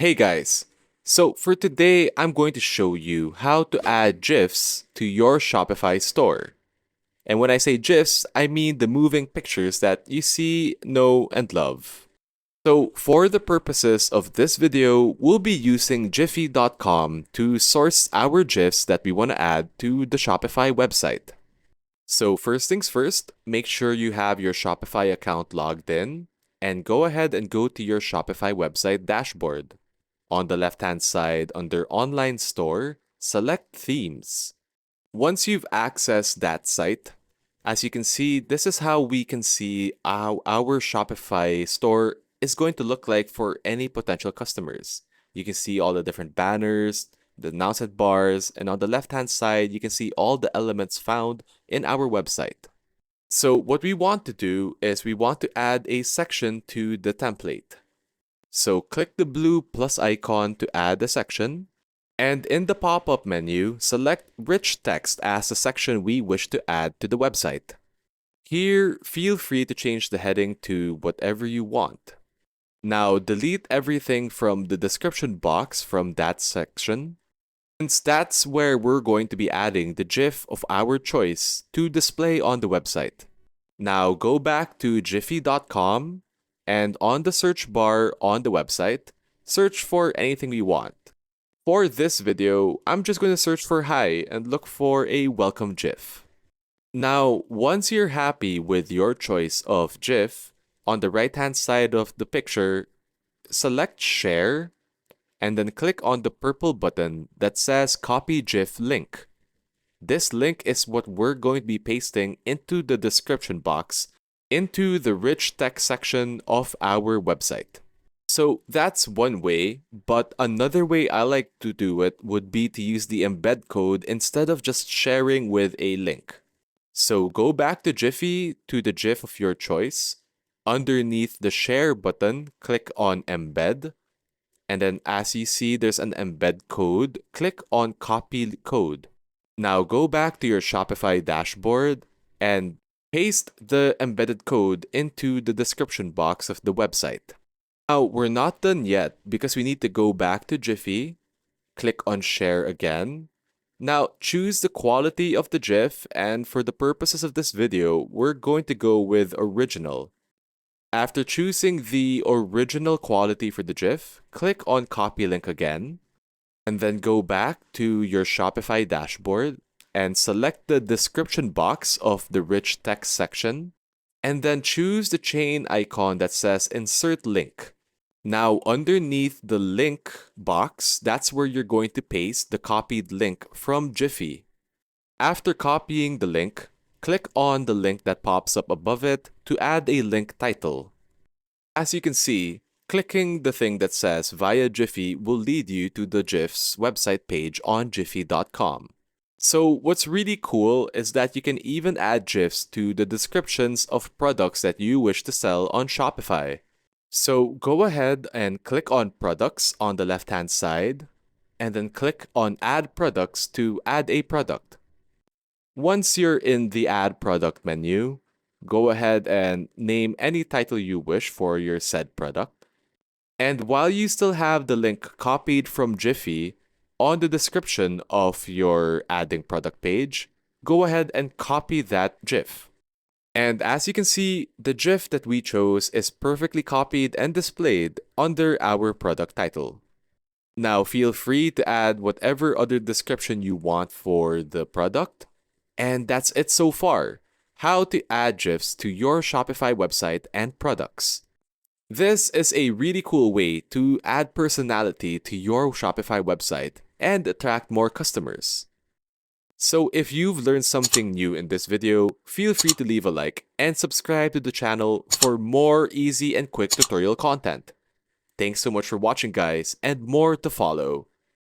Hey guys! So for today, I'm going to show you how to add GIFs to your Shopify store. And when I say GIFs, I mean the moving pictures that you see, know, and love. So for the purposes of this video, we'll be using Giphy.com to source our GIFs that we want to add to the Shopify website. So first things first, make sure you have your Shopify account logged in and go ahead and go to your Shopify website dashboard. On the left-hand side, under Online Store, select Themes. Once you've accessed that site, as you can see, this is how we can see how our Shopify store is going to look like for any potential customers. You can see all the different banners, the announcement bars, and on the left-hand side, you can see all the elements found in our website. So what we want to do is we want to add a section to the template. So click the blue plus icon to add a section, and in the pop-up menu, select Rich Text as the section we wish to add to the website. Here, feel free to change the heading to whatever you want. Now delete everything from the description box from that section, since that's where we're going to be adding the GIF of our choice to display on the website. Now go back to Giphy.com, and on the search bar on the website, search for anything we want. For this video, I'm just going to search for hi and look for a welcome GIF. Now, once you're happy with your choice of GIF, on the right-hand side of the picture, select share, and then click on the purple button that says copy GIF link. This link is what we're going to be pasting into the description box into the rich text section of our website. So that's one way, but another way I like to do it would be to use the embed code instead of just sharing with a link. So go back to Giphy to the GIF of your choice. Underneath the share button, click on embed. And then as you see there's an embed code, click on copy code. Now go back to your Shopify dashboard and paste the embedded code into the description box of the website. Now, we're not done yet because we need to go back to Giphy, click on share again. Now, choose the quality of the GIF, and for the purposes of this video, we're going to go with original. After choosing the original quality for the GIF, click on copy link again, and then go back to your Shopify dashboard and select the description box of the rich text section, and then choose the chain icon that says insert link. Now underneath the link box, that's where you're going to paste the copied link from Giphy. After copying the link, click on the link that pops up above it to add a link title. As you can see, clicking the thing that says via Giphy will lead you to the GIF's website page on Giphy.com. So what's really cool is that you can even add GIFs to the descriptions of products that you wish to sell on Shopify. So go ahead and click on Products on the left-hand side, and then click on Add Products to add a product. Once you're in the Add Product menu, go ahead and name any title you wish for your said product. And while you still have the link copied from Giphy, on the description of your adding product page, go ahead and copy that GIF. And as you can see, the GIF that we chose is perfectly copied and displayed under our product title. Now feel free to add whatever other description you want for the product. And that's it so far. How to add GIFs to your Shopify website and products. This is a really cool way to add personality to your Shopify website and attract more customers. So if you've learned something new in this video, feel free to leave a like and subscribe to the channel for more easy and quick tutorial content. Thanks so much for watching guys, and more to follow.